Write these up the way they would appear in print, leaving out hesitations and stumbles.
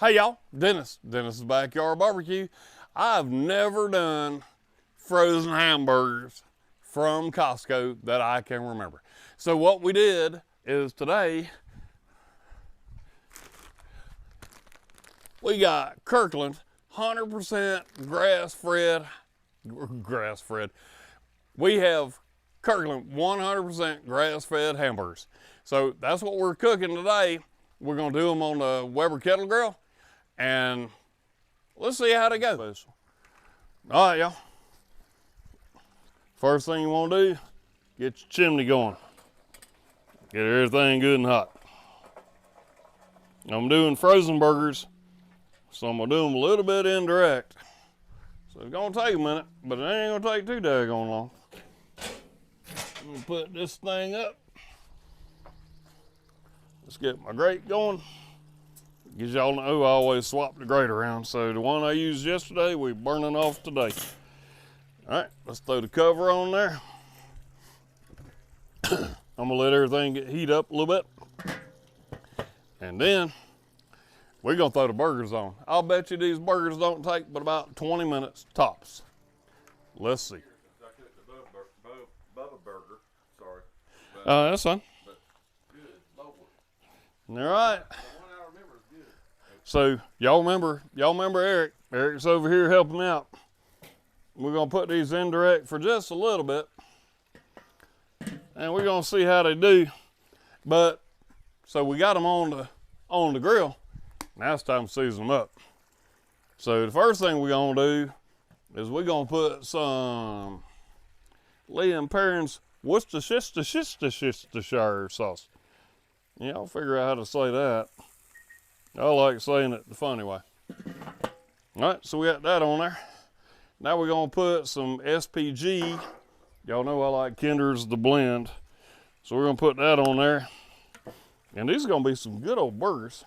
Hey y'all, Dennis's Backyard Barbecue. I've never done frozen hamburgers from Costco that I can remember. So what we did is today, we got Kirkland 100% grass-fed. We have Kirkland 100% grass-fed hamburgers. So that's what we're cooking today. We're gonna do them on the Weber kettle grill, and let's see how they go. All right, y'all. First thing you want to do, get your chimney going. Get everything good and hot. I'm doing frozen burgers, so I'm gonna do them a little bit indirect. So it's gonna take a minute, but it ain't gonna take too daggone long. I'm gonna put this thing up. Let's get my grate going. As y'all know, I always swap the grate around. So the one I used yesterday, we're burning off today. All right, let's throw the cover on there. I'm gonna let everything get heat up a little bit. And then we're gonna throw the burgers on. I'll bet you these burgers don't take but about 20 minutes tops. Let's see. I cooked the Bubba burger, sorry. That's fine. But good, Lord. All right. The one I remember is good. So y'all remember Eric. Eric's over here helping out. We're gonna put these indirect for just a little bit. And we're gonna see how they do. But, so we got them on the grill. Now it's time to season them up. So the first thing we're gonna do is we're gonna put some Lee & Perrins Worcestershire sauce. Yeah, I'll figure out how to say that. I like saying it the funny way. All right, so we got that on there. Now we're gonna put some SPG. Y'all know I like Kinder's The Blend. So we're gonna put that on there. And these are gonna be some good old burgers.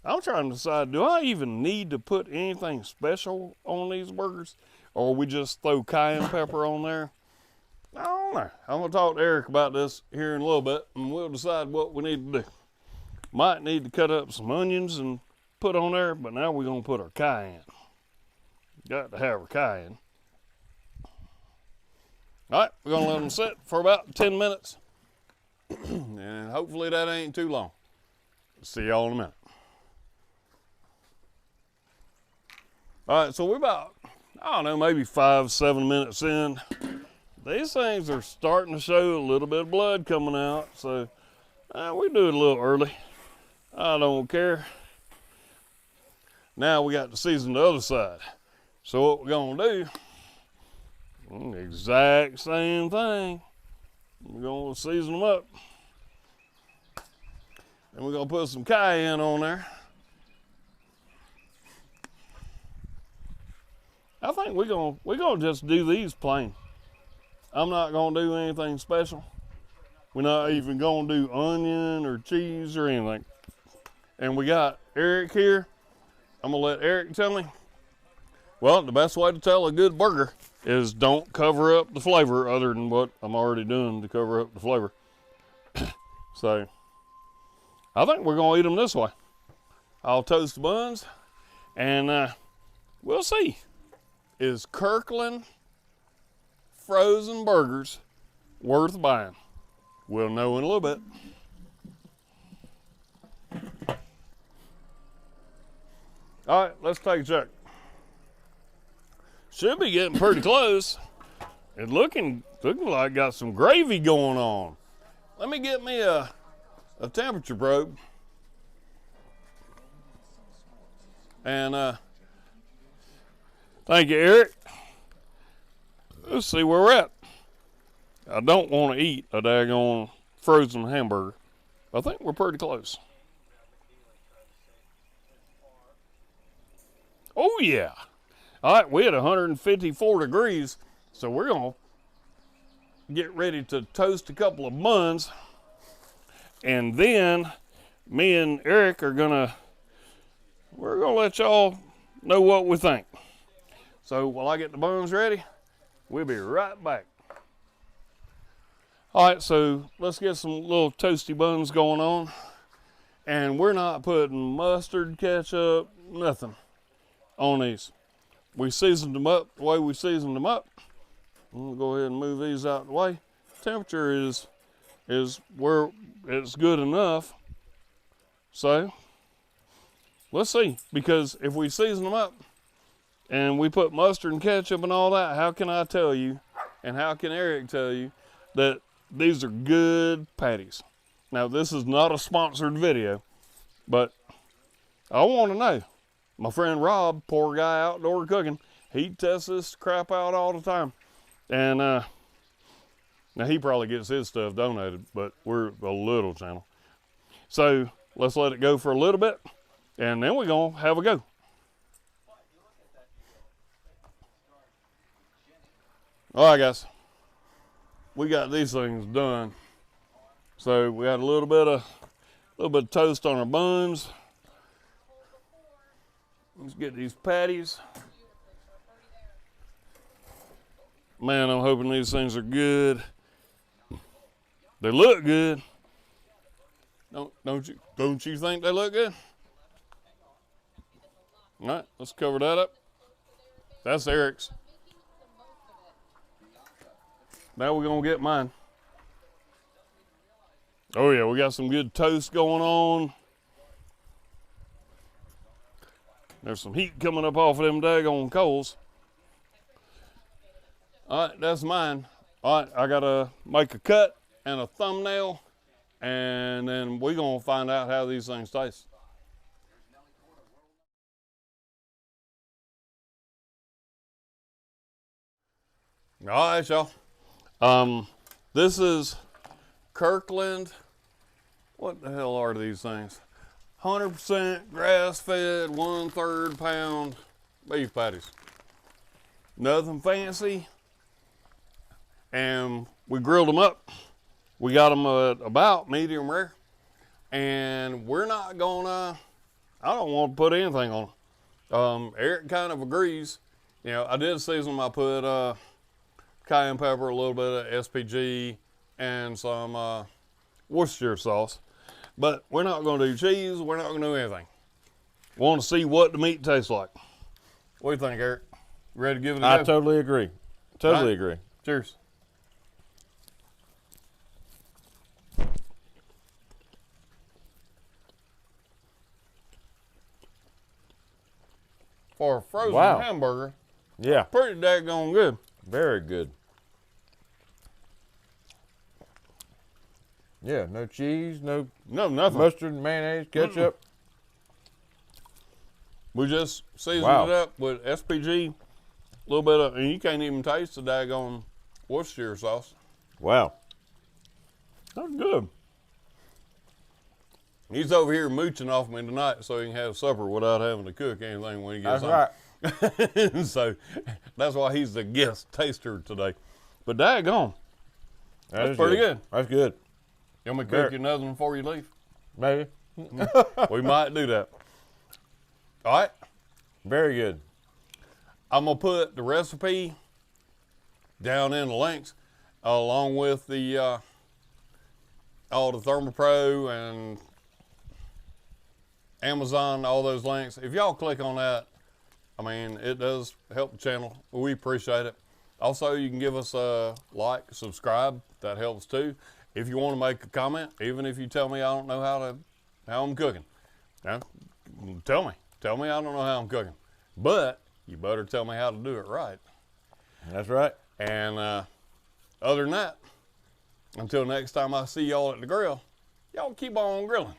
I'm trying to decide, do I even need to put anything special on these burgers? Or we just throw cayenne pepper on there? I don't know. I'm gonna talk to Eric about this here in a little bit, and we'll decide what we need to do. Might need to cut up some onions and put on there, but now we're gonna put our cayenne. Got to have our cayenne. All right, we're gonna let them sit for about 10 minutes. And hopefully that ain't too long. See y'all in a minute. All right, so we're about, I don't know, maybe 5-7 minutes in. These things are starting to show a little bit of blood coming out, so we do it a little early. I don't care. Now we got to season the other side. So what we're gonna do, the exact same thing. We're gonna season them up. And we're gonna put some cayenne on there. I think we're gonna just do these plain. I'm not gonna do anything special. We're not even gonna do onion or cheese or anything. And we got Eric here. I'm gonna let Eric tell me. Well, the best way to tell a good burger is don't cover up the flavor other than what I'm already doing to cover up the flavor. So, I think we're gonna eat them this way. I'll toast the buns and we'll see. Is Kirkland frozen burgers worth buying? We'll know in a little bit. All right, let's take a check. Should be getting pretty close. It's looking like got some gravy going on. Let me get me a temperature probe. And thank you, Eric. Let's see where we're at. I don't want to eat a daggone frozen hamburger. I think we're pretty close. Oh yeah. All right, we at 154 degrees, so we're gonna get ready to toast a couple of buns, and then me and Eric we're gonna let y'all know what we think. So while I get the buns ready, we'll be right back. All right, so let's get some little toasty buns going on. And we're not putting mustard, ketchup, nothing on these. We seasoned them up the way we seasoned them up. I'm gonna go ahead and move these out of the way. Temperature is where it's good enough. So let's see, because if we season them up and we put mustard and ketchup and all that, how can I tell you, and how can Eric tell you that these are good patties? Now, this is not a sponsored video, but I want to know. My friend Rob, poor guy outdoor cooking, he tests this crap out all the time. And now he probably gets his stuff donated, but we're a little channel. So let's let it go for a little bit, and then we're going to have a go. All right, guys. We got these things done. So we got a little bit of toast on our buns. Let's get these patties. Man, I'm hoping these things are good. They look good. Don't you think they look good? All right, let's cover that up. That's Eric's. Now we're gonna get mine. Oh yeah, we got some good toast going on. There's some heat coming up off of them daggone coals. All right, that's mine. All right, I gotta make a cut and a thumbnail, and then we're gonna find out how these things taste. All right, y'all. This is Kirkland. What the hell are these things? 100% grass-fed, 1/3 pound beef patties. Nothing fancy. And we grilled them up. We got them at about medium rare. And we're not gonna, I don't want to put anything on them. Eric kind of agrees. You know, I did season them. I put cayenne pepper, a little bit of SPG, and some Worcestershire sauce. But we're not going to do cheese. We're not going to do anything. We want to see what the meat tastes like. What do you think, Eric? You ready to give it a go? I totally agree. Totally Right. agree. Cheers. For a frozen Wow. hamburger, Yeah, pretty daggone good. very good. Yeah, no cheese, no Nothing. mustard, mayonnaise, ketchup. We just seasoned Wow. it up with SPG, a little bit of, and you can't even taste the daggone Worcestershire sauce. Wow. That's good. He's over here mooching off me tonight so he can have supper without having to cook anything when he gets That's home. right. So that's why he's the guest taster today. But daggone, that's pretty good. That's good. You want me to cook you another one before you leave? Maybe. We might do that. All right. Very good. I'm going to put the recipe down in the links along with the all the ThermoPro and Amazon, all those links. If y'all click on that, I mean, it does help the channel. We appreciate it. Also, you can give us a like, subscribe. That helps too. If you want to make a comment, even if you tell me I don't know how I'm cooking, now, tell me I don't know how I'm cooking. But you better tell me how to do it right. That's right. And other than that, until next time I see y'all at the grill, y'all keep on grilling.